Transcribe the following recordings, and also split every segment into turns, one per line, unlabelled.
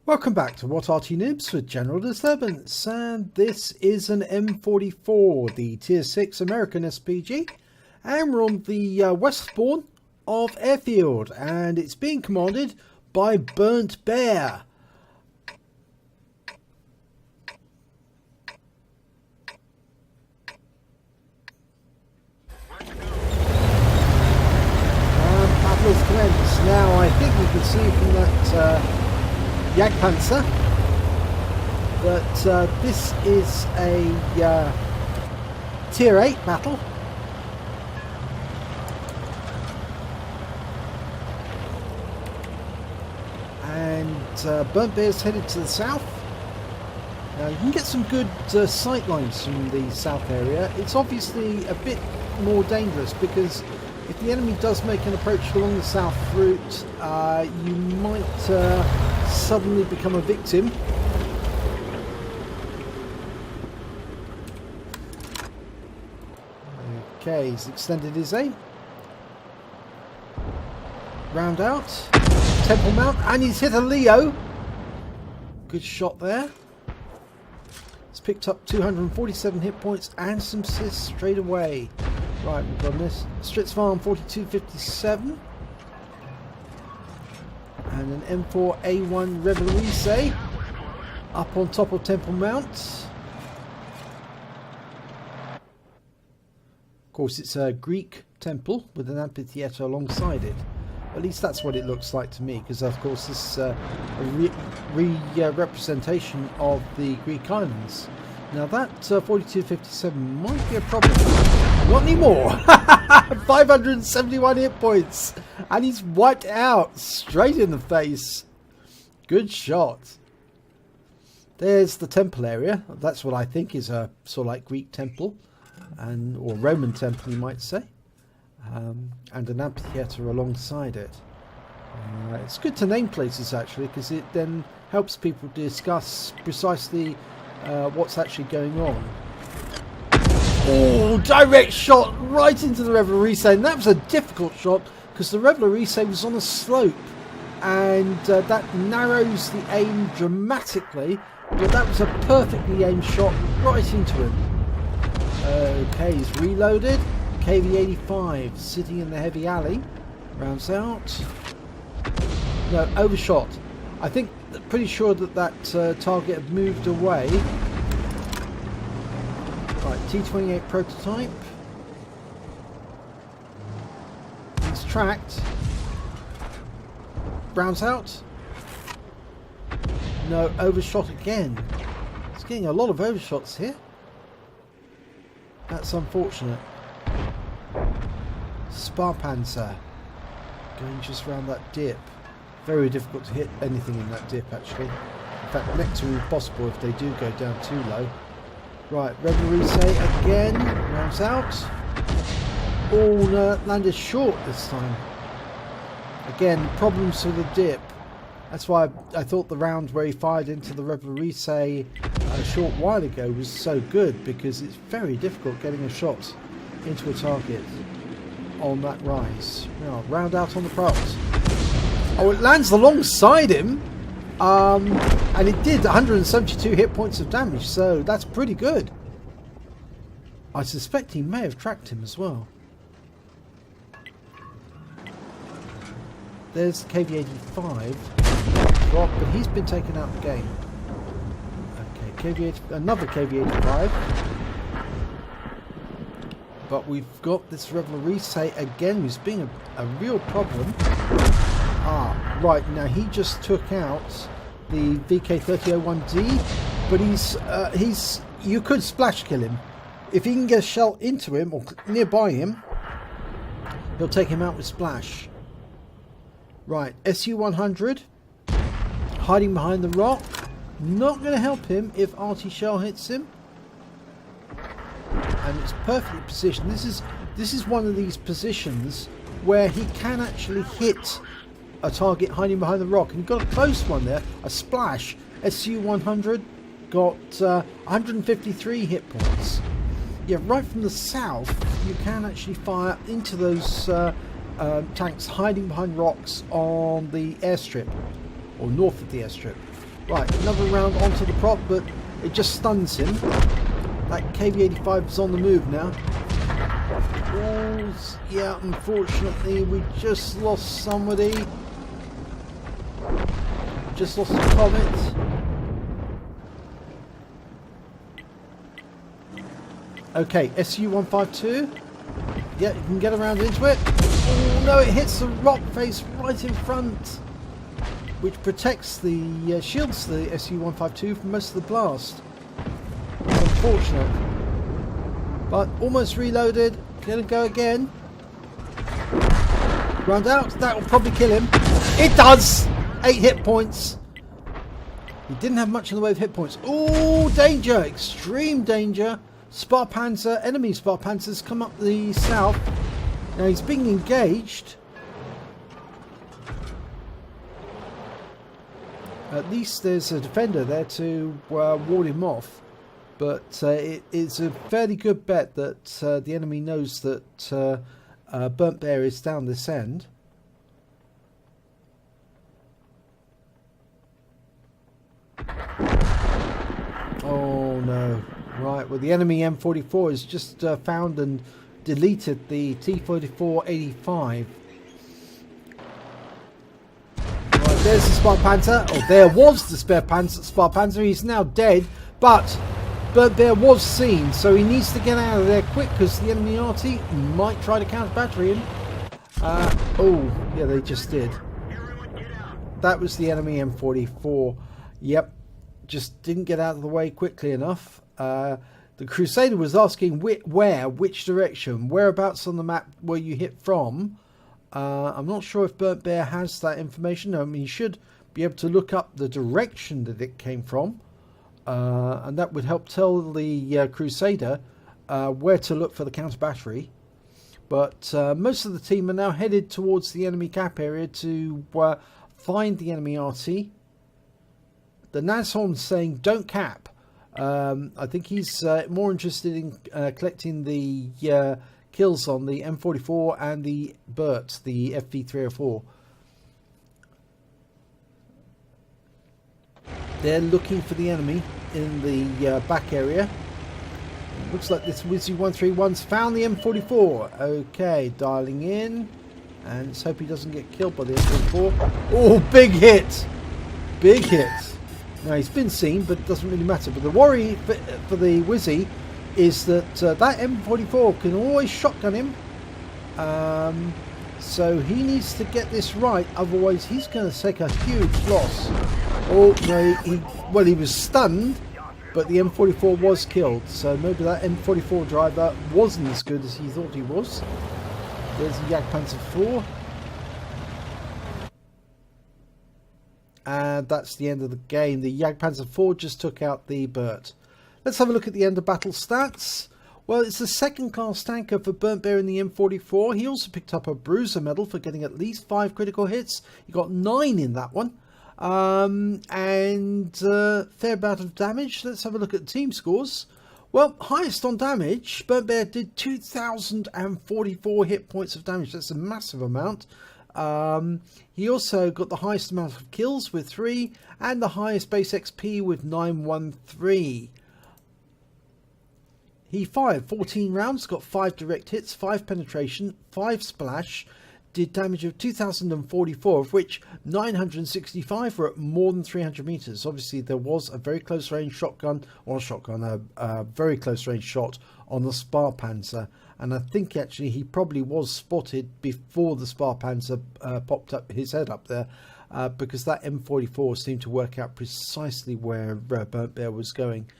Welcome back to What Arty Noobs with General Disturbance, and this is an M44, the Tier 6 American SPG, and we're on the west spawn of Airfield, and it's being commanded by Burntbear. Battles commence. Now I think you can see from that Jagdpanzer that this is a Tier 8 battle. And Burntbear's headed to the south. Now you can get some good sight lines from the south area. It's obviously a bit more dangerous because if the enemy does make an approach along the south route, you might suddenly become a victim. Okay, he's extended his aim. Round out. Temple mount, and he's hit a Leo. Good shot there. He's picked up 247 hit points and some assists straight away. Right, we've got this. Stritzfarm 4257. And an M4A1 Revelrise up on top of Temple Mount. Of course, it's a Greek temple with an amphitheatre alongside it. At least that's what it looks like to me, because of course this is a representation of the Greek islands. Now that 4257 might be a problem. Not anymore. 571 hit points, and he's wiped out straight in the face. Good shot. There's the temple area. That's what I think is a sort of like Greek temple, or Roman temple, you might say, and an amphitheatre alongside it. It's good to name places actually, because it then helps people discuss precisely what's actually going on. Oh, direct shot right into the Revelrise, and that was a difficult shot because the Revelrise was on a slope, and that narrows the aim dramatically, but that was a perfectly aimed shot right into him. Okay, he's reloaded. KV-85 sitting in the heavy alley. Rounds out. No, overshot. I think, pretty sure that target had moved away. Right, T-28 prototype. He's tracked. Rounds out. No, overshot again. He's getting a lot of overshots here. That's unfortunate. Sparpanzer going just around that dip. Very difficult to hit anything in that dip actually. In fact, next to impossible if they do go down too low. Right, Revelrise again. Rounds out. Oh no, landed short this time. Again, problems with the dip. That's why I thought the round where he fired into the Revelrise a short while ago was so good, because it's very difficult getting a shot into a target on that rise. Now, round out on the props. Oh, it lands alongside him, and it did 172 hit points of damage, so that's pretty good. I suspect he may have tracked him as well. There's the KV-85 drop, but he's been taken out of the game. Okay, another KV-85. But we've got this Revelrise again, who's being a real problem. Ah, right, now he just took out the VK3001D, but you could splash kill him. If he can get a shell into him or nearby him, he'll take him out with splash. Right, SU-100 hiding behind the rock. Not going to help him if Arty shell hits him. And it's perfectly positioned. This is one of these positions where he can actually hit a target hiding behind the rock, and he got a close one there. A splash. SU-100 got 153 hit points. Yeah, right from the south, you can actually fire into those tanks hiding behind rocks on the airstrip, or north of the airstrip. Right, another round onto the prop, but it just stuns him. That KV-85 is on the move now. Walls. Yeah, unfortunately, we just lost somebody. Just lost a Comet. Okay, SU-152. Yeah, you can get around into it. Oh no, it hits the rock face right in front, which protects the shields the SU-152 from most of the blast. Unfortunate. But almost reloaded. Gonna go again. Round out. That will probably kill him. It does! 8 hit points. He didn't have much in the way of hit points. Oh, danger! Extreme danger. Spar Panzer, enemy Spar Panzers come up the south. Now he's being engaged. At least there's a defender there to ward him off. But it's a fairly good bet that the enemy knows that Burntbear is down this end. Oh no. Right, well the enemy M44 has just found and deleted the T-44-85. Right, there's the Spar Panzer. Oh, there was the Spar Panzer. He's now dead, but Burntbear was seen, so he needs to get out of there quick because the enemy Arty might try to counter battery him. Oh, yeah, they just did. That was the enemy M44. Yep, just didn't get out of the way quickly enough. The Crusader was asking which direction, whereabouts on the map were you hit from. I'm not sure if Burntbear has that information. I mean, he should be able to look up the direction that it came from, and that would help tell the Crusader where to look for the counter battery. But most of the team are now headed towards the enemy cap area to find the enemy RT. The Nashorn's saying don't cap. I think he's more interested in collecting the kills on the M44 and the Burt, the FV304. They're looking for the enemy in the back area. Looks like this Wizzy 131's found the M44. Okay, dialing in. And let's hope he doesn't get killed by the M44. Oh, big hit! Big hit. Now, he's been seen, but it doesn't really matter. But the worry for the Wizzy is that that M44 can always shotgun him. So he needs to get this right. Otherwise, he's going to take a huge loss. Oh, no, he was stunned, but the M44 was killed. So maybe that M44 driver wasn't as good as he thought he was. There's the Jagdpanzer 4. And that's the end of the game. The Jagdpanzer 4 just took out the Burt. Let's have a look at the end of battle stats. Well, it's the second class tanker for Burntbear in the M44. He also picked up a Bruiser medal for getting at least 5 critical hits. He got 9 in that one. Fair amount of damage. Let's have a look at the team scores. Well, highest on damage, Burntbear did 2,044 hit points of damage. That's a massive amount. He also got the highest amount of kills with 3 and the highest base XP with 913. He fired 14 rounds, got 5 direct hits, 5 penetration, 5 splash, did damage of 2,044, of which 965 were at more than 300 meters. Obviously, there was a very close range shotgun, or a very close range shot on the Spar Panzer. And I think actually he probably was spotted before the Spar Panzer popped up his head up there, because that M44 seemed to work out precisely where Burntbear was going.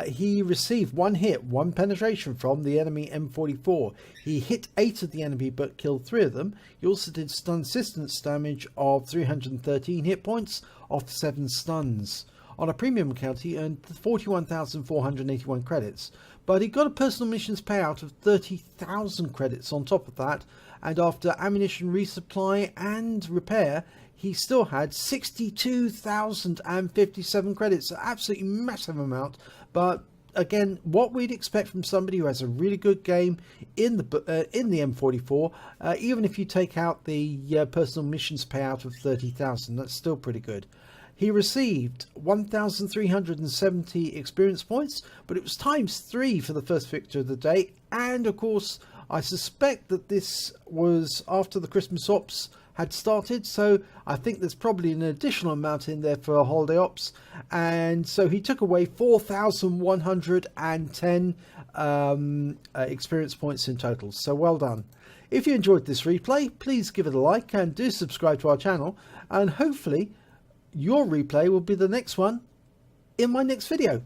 He received 1 hit, 1 penetration from the enemy M44. He hit 8 of the enemy but killed 3 of them. He also did stun assistance damage of 313 hit points off 7 stuns. On a premium account, he earned 41,481 credits, but he got a personal missions payout of 30,000 credits on top of that, and after ammunition resupply and repair, he still had 62,057 credits. An absolutely massive amount, but again, what we'd expect from somebody who has a really good game in the M44, even if you take out the personal missions payout of 30,000, that's still pretty good. he received 1,370 experience points, but it was ×3 for the first victor of the day. And of course, I suspect that this was after the Christmas ops had started, so I think there's probably an additional amount in there for holiday ops, and so he took away 4,110 experience points in total. So well done. If you enjoyed this replay, please give it a like and do subscribe to our channel, and hopefully your replay will be the next one in my next video.